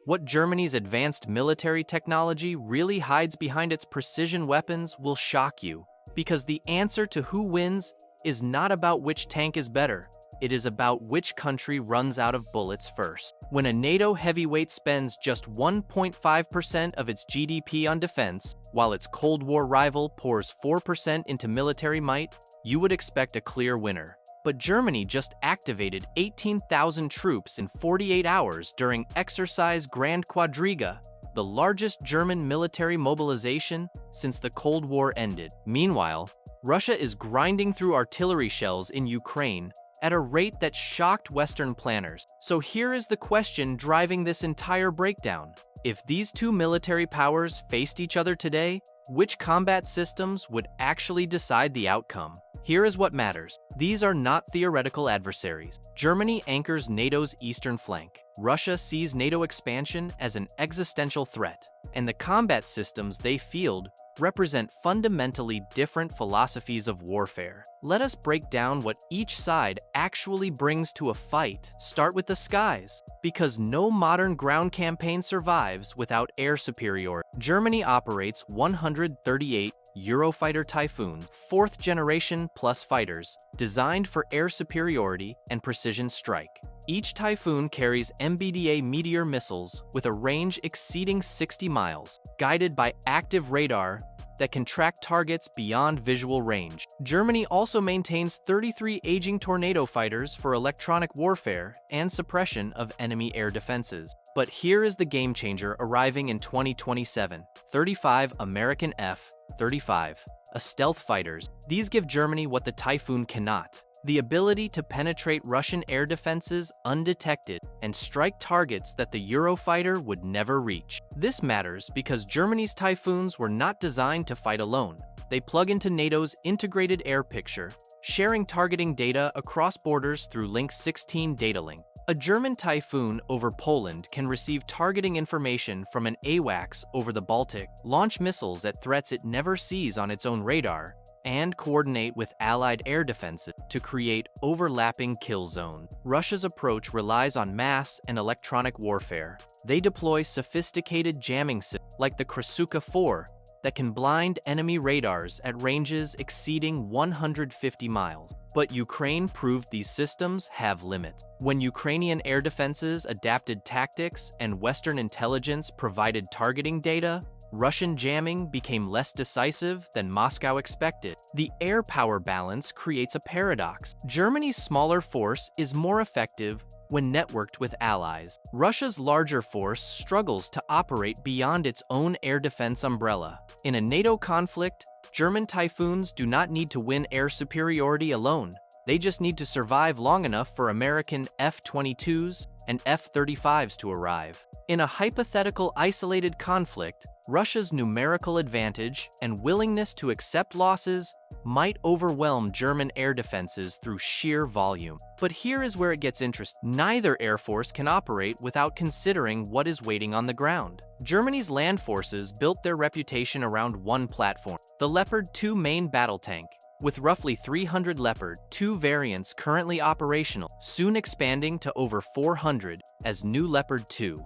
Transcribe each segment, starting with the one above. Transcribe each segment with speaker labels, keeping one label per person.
Speaker 1: What Germany's advanced military technology really hides behind its precision weapons will shock you, because the answer to who wins is not about which tank is better. It is about which country runs out of bullets first. When a NATO heavyweight spends just 1.5% of its GDP on defense, while its Cold War rival pours 4% into military might, you would expect a clear winner. But Germany just activated 18,000 troops in 48 hours during Exercise Grand Quadriga, the largest German military mobilization since the Cold War ended. Meanwhile, Russia is grinding through artillery shells in Ukraine at a rate that shocked Western planners. So here is the question driving this entire breakdown. If these two military powers faced each other today, which combat systems would actually decide the outcome? Here is what matters. These are not theoretical adversaries. Germany anchors NATO's eastern flank. Russia sees NATO expansion as an existential threat, and the combat systems they field represent fundamentally different philosophies of warfare. Let us break down what each side actually brings to a fight. Start with the skies, because no modern ground campaign survives without air superiority. Germany operates 138 Eurofighter Typhoons, 4th generation plus fighters, designed for air superiority and precision strike. Each Typhoon carries MBDA Meteor missiles with a range exceeding 60 miles, guided by active radar that can track targets beyond visual range. Germany also maintains 33 aging Tornado fighters for electronic warfare and suppression of enemy air defenses. But here is the game changer arriving in 2027: 35 American F-35, stealth fighters. These give Germany what the Typhoon cannot: the ability to penetrate Russian air defenses undetected and strike targets that the Eurofighter would never reach. This matters because Germany's Typhoons were not designed to fight alone. They plug into NATO's integrated air picture, sharing targeting data across borders through Link 16 data link. A German Typhoon over Poland can receive targeting information from an AWACS over the Baltic, launch missiles at threats it never sees on its own radar, and coordinate with allied air defenses to create overlapping kill zones. Russia's approach relies on mass and electronic warfare. They deploy sophisticated jamming systems like the Krasuka 4 that can blind enemy radars at ranges exceeding 150 miles. But Ukraine proved these systems have limits. When Ukrainian air defenses adapted tactics and Western intelligence provided targeting data, Russian jamming became less decisive than Moscow expected. The air power balance creates a paradox. Germany's smaller force is more effective when networked with allies. Russia's larger force struggles to operate beyond its own air defense umbrella. In a NATO conflict, German Typhoons do not need to win air superiority alone. They just need to survive long enough for American F-22s and F-35s to arrive. In a hypothetical isolated conflict, Russia's numerical advantage and willingness to accept losses might overwhelm German air defenses through sheer volume. But here is where it gets interesting. Neither air force can operate without considering what is waiting on the ground. Germany's land forces built their reputation around one platform: the Leopard 2 main battle tank. With roughly 300 Leopard 2 variants currently operational, soon expanding to over 400 as new Leopard 2.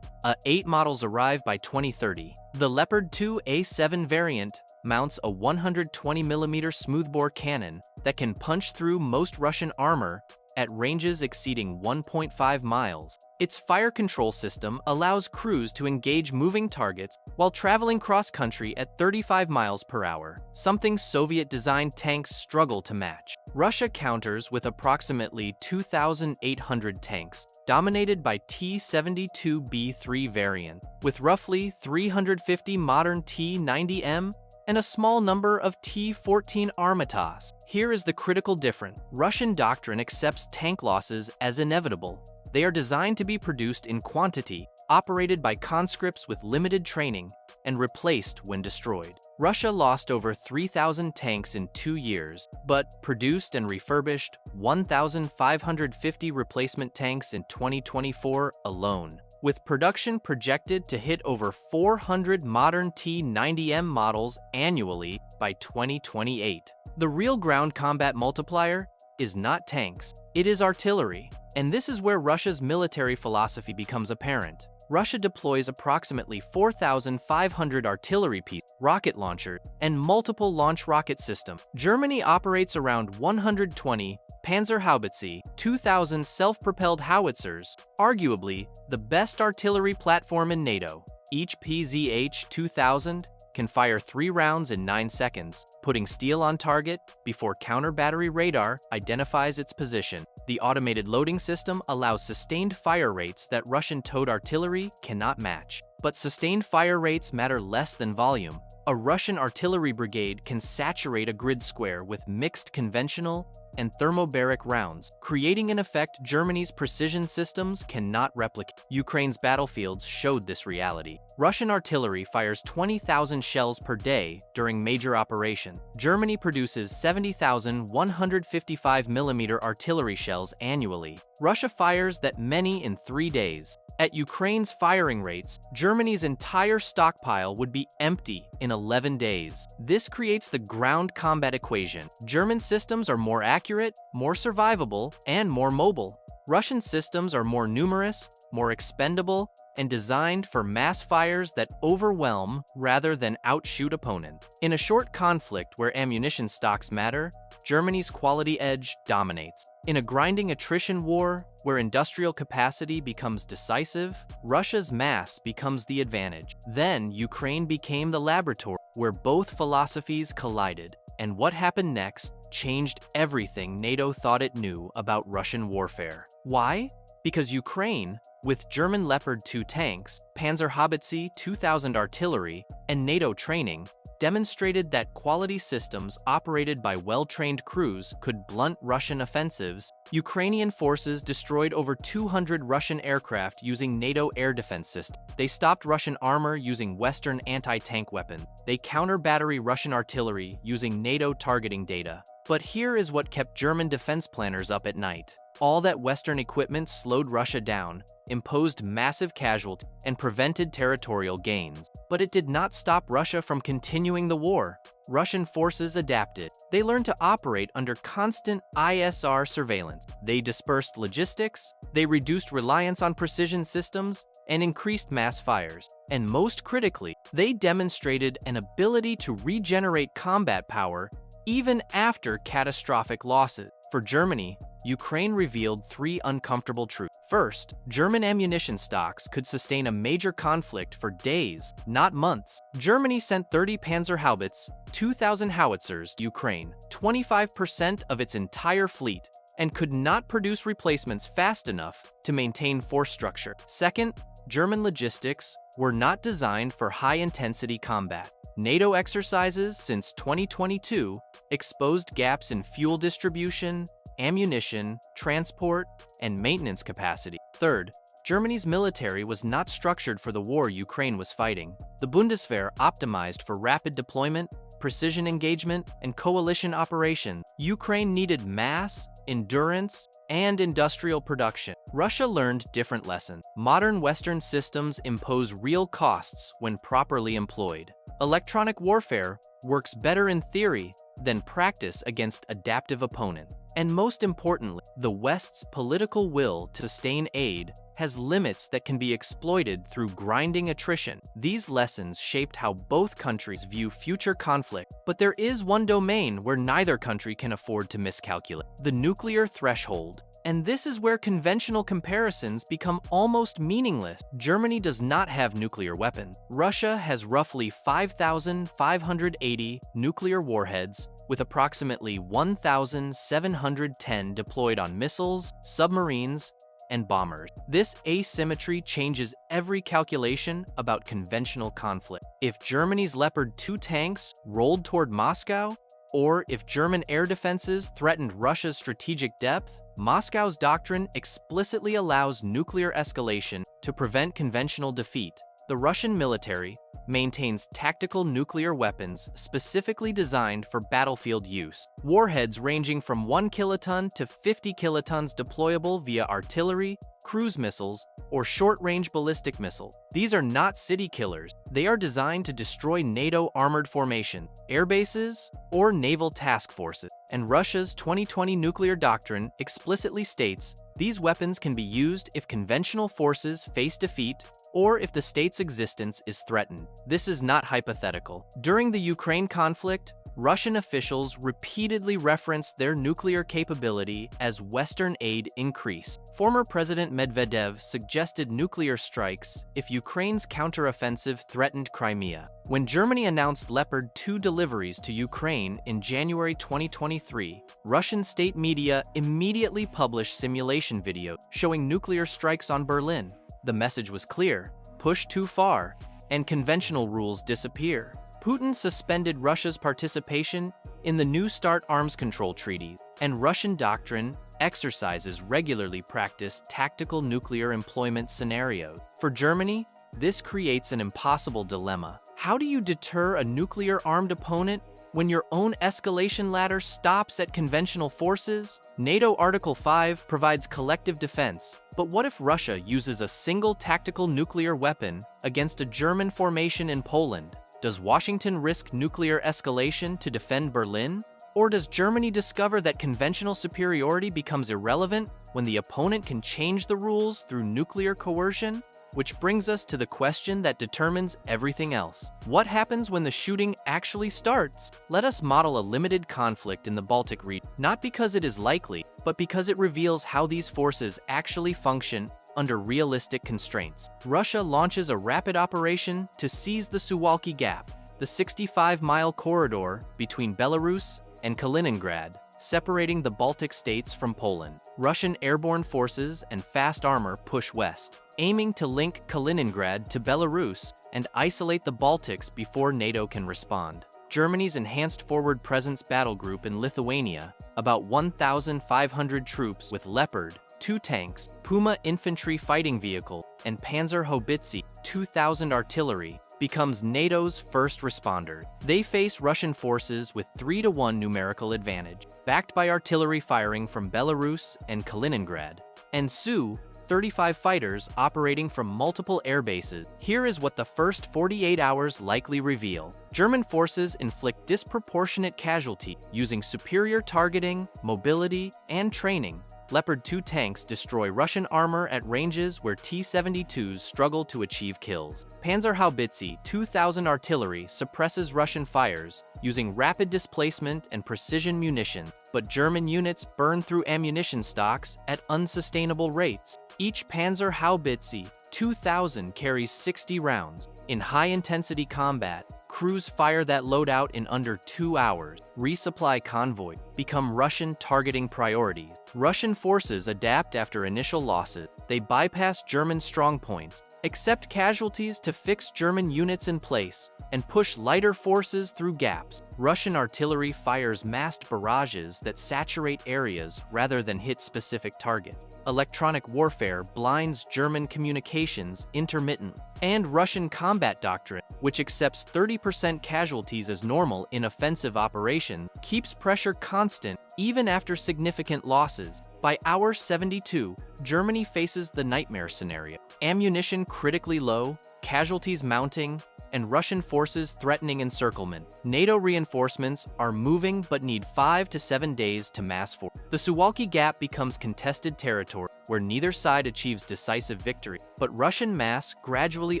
Speaker 1: 8 models arrive by 2030. The Leopard 2 A7 variant mounts a 120mm smoothbore cannon that can punch through most Russian armor at ranges exceeding 1.5 miles. Its fire control system allows crews to engage moving targets while traveling cross-country at 35 miles per hour, something Soviet-designed tanks struggle to match. Russia counters with approximately 2,800 tanks, dominated by T-72B3 variants, with roughly 350 modern T-90M and a small number of T-14 Armatas. Here is the critical difference. Russian doctrine accepts tank losses as inevitable. They are designed to be produced in quantity, operated by conscripts with limited training, and replaced when destroyed. Russia lost over 3,000 tanks in 2 years, but produced and refurbished 1,550 replacement tanks in 2024 alone, with production projected to hit over 400 modern T-90M models annually by 2028. The real ground combat multiplier is not tanks, it is artillery. And this is where Russia's military philosophy becomes apparent. Russia deploys approximately 4,500 artillery pieces, rocket launchers, and multiple launch rocket systems. Germany operates around 120 Panzerhaubitze, 2,000 self-propelled howitzers, arguably the best artillery platform in NATO. Each PZH-2000 can fire 3 rounds in 9 seconds, putting steel on target before counter-battery radar identifies its position. The automated loading system allows sustained fire rates that Russian towed artillery cannot match. But sustained fire rates matter less than volume. A Russian artillery brigade can saturate a grid square with mixed conventional and thermobaric rounds, creating an effect Germany's precision systems cannot replicate. Ukraine's battlefields showed this reality. Russian artillery fires 20,000 shells per day during major operation. Germany produces 70,000 155mm artillery shells annually. Russia fires that many in 3 days. At Ukraine's firing rates, Germany's entire stockpile would be empty in 11 days. This creates the ground combat equation. German systems are more accurate, more survivable, and more mobile. Russian systems are more numerous, more expendable, and designed for mass fires that overwhelm rather than outshoot opponents. In a short conflict where ammunition stocks matter, Germany's quality edge dominates. In a grinding attrition war, where industrial capacity becomes decisive, Russia's mass becomes the advantage. Then Ukraine became the laboratory where both philosophies collided. And what happened next changed everything NATO thought it knew about Russian warfare. Why? Because Ukraine, with German Leopard 2 tanks, Panzerhaubitze 2000 artillery, and NATO training, demonstrated that quality systems operated by well-trained crews could blunt Russian offensives. Ukrainian forces destroyed over 200 Russian aircraft using NATO air defense systems. They stopped Russian armor using Western anti-tank weapons. They counter-battery Russian artillery using NATO targeting data. But here is what kept German defense planners up at night. All that Western equipment slowed Russia down, imposed massive casualties, and prevented territorial gains. But it did not stop Russia from continuing the war. Russian forces adapted. They learned to operate under constant ISR surveillance. They dispersed logistics, they reduced reliance on precision systems, and increased mass fires. And most critically, they demonstrated an ability to regenerate combat power even after catastrophic losses. For Germany, Ukraine revealed 3 uncomfortable truths. First, German ammunition stocks could sustain a major conflict for days, not months. Germany sent 30 Panzerhaubitze, 2,000 howitzers to Ukraine, 25% of its entire fleet, and could not produce replacements fast enough to maintain force structure. Second, German logistics were not designed for high-intensity combat. NATO exercises since 2022 exposed gaps in fuel distribution, ammunition, transport, and maintenance capacity. Third, Germany's military was not structured for the war Ukraine was fighting. The Bundeswehr optimized for rapid deployment, precision engagement, and coalition operations. Ukraine needed mass, endurance, and industrial production. Russia learned different lessons. Modern Western systems impose real costs when properly employed. Electronic warfare works better in theory than practice against adaptive opponents. And most importantly, the West's political will to sustain aid has limits that can be exploited through grinding attrition. These lessons shaped how both countries view future conflict. But there is one domain where neither country can afford to miscalculate: the nuclear threshold. And this is where conventional comparisons become almost meaningless. Germany does not have nuclear weapons. Russia has roughly 5,580 nuclear warheads, with approximately 1,710 deployed on missiles, submarines, and bombers. This asymmetry changes every calculation about conventional conflict. If Germany's Leopard 2 tanks rolled toward Moscow, or if German air defenses threatened Russia's strategic depth, Moscow's doctrine explicitly allows nuclear escalation to prevent conventional defeat. The Russian military maintains tactical nuclear weapons specifically designed for battlefield use. Warheads ranging from 1 kiloton to 50 kilotons deployable via artillery, cruise missiles, or short-range ballistic missiles. These are not city killers. They are designed to destroy NATO armored formation, air bases, or naval task forces. And Russia's 2020 nuclear doctrine explicitly states these weapons can be used if conventional forces face defeat or if the state's existence is threatened. This is not hypothetical. During the Ukraine conflict, Russian officials repeatedly referenced their nuclear capability as Western aid increased. Former President Medvedev suggested nuclear strikes if Ukraine's counteroffensive threatened Crimea. When Germany announced Leopard 2 deliveries to Ukraine in January 2023, Russian state media immediately published simulation videos showing nuclear strikes on Berlin. The message was clear: push too far, and conventional rules disappear. Putin suspended Russia's participation in the New START arms control treaty, and Russian doctrine exercises regularly practice tactical nuclear employment scenarios. For Germany, this creates an impossible dilemma. How do you deter a nuclear-armed opponent when your own escalation ladder stops at conventional forces? NATO Article 5 provides collective defense, but what if Russia uses a single tactical nuclear weapon against a German formation in Poland? Does Washington risk nuclear escalation to defend Berlin? Or does Germany discover that conventional superiority becomes irrelevant when the opponent can change the rules through nuclear coercion? Which brings us to the question that determines everything else. What happens when the shooting actually starts? Let us model a limited conflict in the Baltic region, not because it is likely, but because it reveals how these forces actually function under realistic constraints. Russia launches a rapid operation to seize the Suwalki Gap, the 65-mile corridor between Belarus and Kaliningrad, separating the Baltic states from Poland. Russian airborne forces and fast armor push west, aiming to link Kaliningrad to Belarus and isolate the Baltics before NATO can respond. Germany's Enhanced Forward Presence Battle Group in Lithuania, about 1,500 troops with Leopard 2 tanks, Puma infantry fighting vehicle, and Panzer Haubitze 2,000 artillery, becomes NATO's first responder. They face Russian forces with 3-to-1 numerical advantage, backed by artillery firing from Belarus and Kaliningrad, and Su-35 fighters operating from multiple air bases. Here is what the first 48 hours likely reveal. German forces inflict disproportionate casualty using superior targeting, mobility, and training. Leopard 2 tanks destroy Russian armor at ranges where T-72s struggle to achieve kills. Panzer Haubitze 2,000 artillery suppresses Russian fires using rapid displacement and precision munition, but German units burn through ammunition stocks at unsustainable rates. Each Panzer Haubitze 2,000 carries 60 rounds. In high-intensity combat, crews fire that loadout in under 2 hours. Resupply convoys become Russian targeting priorities. Russian forces adapt after initial losses. They bypass German strongpoints, accept casualties to fix German units in place, and push lighter forces through gaps. Russian artillery fires massed barrages that saturate areas rather than hit specific targets. Electronic warfare blinds German communications intermittently. And Russian combat doctrine, which accepts 30% casualties as normal in offensive operations, keeps pressure constant even after significant losses. By hour 72, Germany faces the nightmare scenario: ammunition critically low, casualties mounting, and Russian forces threatening encirclement. NATO reinforcements are moving but need 5 to 7 days to mass force. The Suwalki Gap becomes contested territory where neither side achieves decisive victory, but Russian mass gradually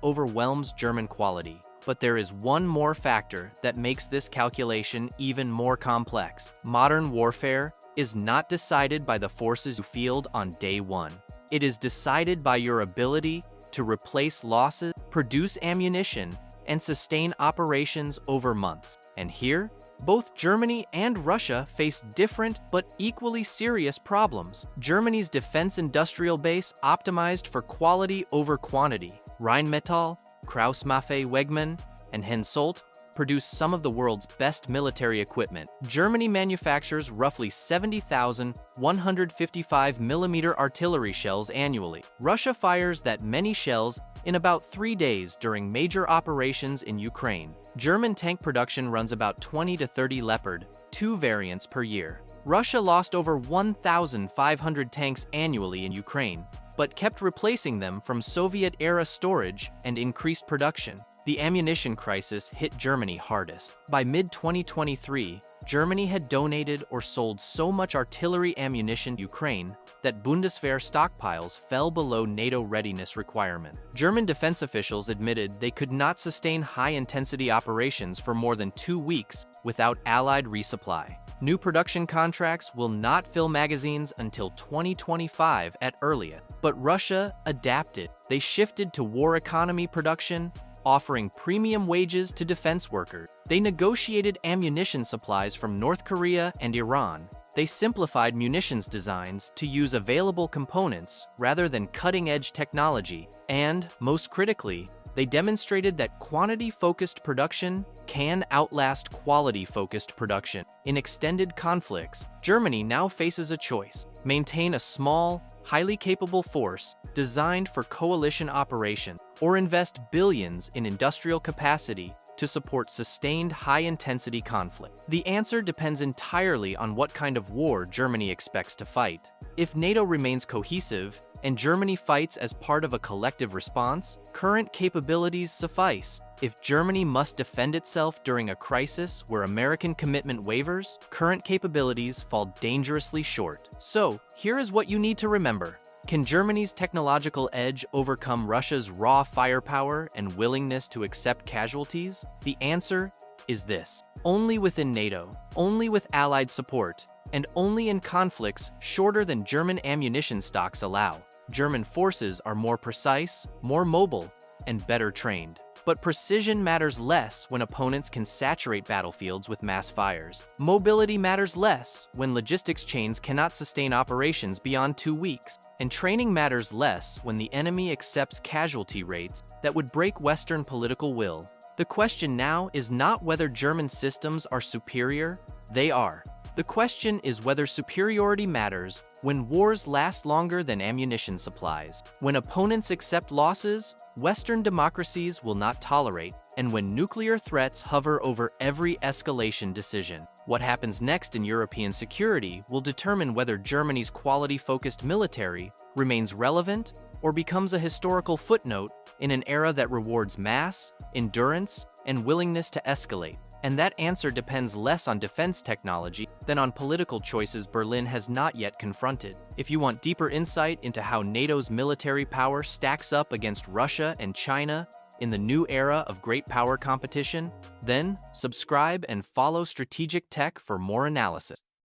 Speaker 1: overwhelms German quality. But there is one more factor that makes this calculation even more complex. Modern warfare is not decided by the forces you field on day one. It is decided by your ability to replace losses, produce ammunition, and sustain operations over months. And here, both Germany and Russia face different but equally serious problems. Germany's defense industrial base optimized for quality over quantity. Rheinmetall, Krauss-Maffei Wegmann, and Hensoldt produce some of the world's best military equipment. Germany manufactures roughly 70,000 155mm artillery shells annually. Russia fires that many shells in about 3 days during major operations in Ukraine. German tank production runs about 20 to 30 Leopard 2 variants per year. Russia lost over 1,500 tanks annually in Ukraine, but kept replacing them from Soviet-era storage and increased production. The ammunition crisis hit Germany hardest. By mid-2023, Germany had donated or sold so much artillery ammunition to Ukraine that Bundeswehr stockpiles fell below NATO readiness requirement. German defense officials admitted they could not sustain high-intensity operations for more than 2 weeks without Allied resupply. New production contracts will not fill magazines until 2025 at earliest. But Russia adapted. They shifted to war economy production, offering premium wages to defense workers. They negotiated ammunition supplies from North Korea and Iran. They simplified munitions designs to use available components rather than cutting-edge technology. And, most critically, they demonstrated that quantity-focused production can outlast quality-focused production. In extended conflicts, Germany now faces a choice: maintain a small, highly capable force designed for coalition operation, or invest billions in industrial capacity to support sustained high-intensity conflict. The answer depends entirely on what kind of war Germany expects to fight. If NATO remains cohesive, and Germany fights as part of a collective response, current capabilities suffice. If Germany must defend itself during a crisis where American commitment wavers, current capabilities fall dangerously short. So, here is what you need to remember. Can Germany's technological edge overcome Russia's raw firepower and willingness to accept casualties? The answer is this: only within NATO, only with Allied support, and only in conflicts shorter than German ammunition stocks allow. German forces are more precise, more mobile, and better trained. But precision matters less when opponents can saturate battlefields with mass fires. Mobility matters less when logistics chains cannot sustain operations beyond 2 weeks. And training matters less when the enemy accepts casualty rates that would break Western political will. The question now is not whether German systems are superior, they are. The question is whether superiority matters when wars last longer than ammunition supplies, when opponents accept losses Western democracies will not tolerate, and when nuclear threats hover over every escalation decision. What happens next in European security will determine whether Germany's quality-focused military remains relevant or becomes a historical footnote in an era that rewards mass, endurance, and willingness to escalate. And that answer depends less on defense technology than on political choices Berlin has not yet confronted. If you want deeper insight into how NATO's military power stacks up against Russia and China in the new era of great power competition, then subscribe and follow Strategic Tech for more analysis.